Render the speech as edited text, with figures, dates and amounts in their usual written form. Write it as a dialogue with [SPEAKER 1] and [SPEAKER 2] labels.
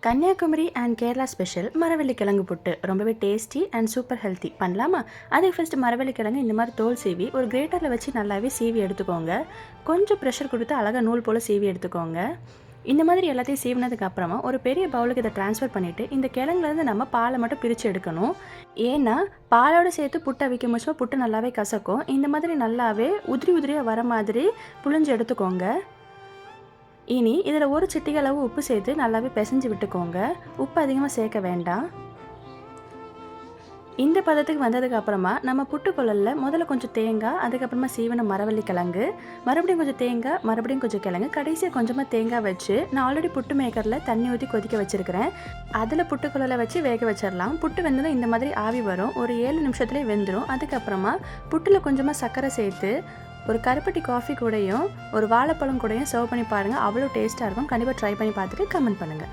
[SPEAKER 1] Kanyakumari and Kerala special மரவள்ளிக்கிழங்கு புட்டு ரொம்பவே tasty and super healthy பண்ணலாமா? அதுக்கு ஃபஸ்ட்டு மரவள்ளிக்கிழங்கு இந்த மாதிரி தோல் சீவி ஒரு கிரேட்டரில் வச்சு நல்லாவே சீவி எடுத்துக்கோங்க. கொஞ்சம் ப்ரெஷர் கொடுத்து அழகாக நூல் போல் சீவி எடுத்துக்கோங்க. இந்த மாதிரி எல்லாத்தையும் சீவினதுக்கு அப்புறமா ஒரு பெரிய பவுலுக்கு இதை ட்ரான்ஸ்ஃபர் பண்ணிவிட்டு இந்த கிழங்குலேருந்து நம்ம பாலை மட்டும் பிரித்து எடுக்கணும். ஏன்னா பாலோடு சேர்த்து புட்டை அவிக்கும் போது புட்டு நல்லாவே கசக்கும். இந்த மாதிரி நல்லாவே உதிரி உதிரியாக வர மாதிரி புழிஞ்சு எடுத்துக்கோங்க. இனி இதில் ஒரு சிட்டிகை அளவு உப்பு சேர்த்து நல்லாவே பிசைஞ்சு விட்டுக்கோங்க. உப்பு அதிகமாக சேர்க்க வேண்டாம். இந்த பதத்துக்கு வந்ததுக்கு அப்புறமா நம்ம புட்டுக்குழலில் முதல்ல கொஞ்சம் தேங்காய், அதுக்கப்புறமா சீவன மரவள்ளிக்கிழங்கு, மறுபடியும் கொஞ்சம் தேங்காய், மறுபடியும் கொஞ்சம் கிழங்கு, கடைசியாக கொஞ்சமாக தேங்காய் வச்சு நான் ஆல்ரெடி புட்டு மேக்கரில் தண்ணி ஊற்றி கொதிக்க வச்சுருக்கிறேன். அதில் புட்டுக்குழலை வச்சு வேக வச்சிடலாம். புட்டு வெந்ததும் இந்த மாதிரி ஆவி வரும். ஒரு 7 நிமிஷத்துலேயே வெந்துடும். அதுக்கப்புறமா புட்டில் கொஞ்சமாக சர்க்கரை சேர்த்து ஒரு கருப்பட்டி காஃபி கூடயும் ஒரு வாழைப்பழம் கூடயும் சர்வ் பண்ணி பாருங்கள். அவ்வளோ டேஸ்ட்டாக இருக்கும். கண்டிப்பாக ட்ரை பண்ணி பார்த்துட்டு கமெண்ட் பண்ணுங்கள்.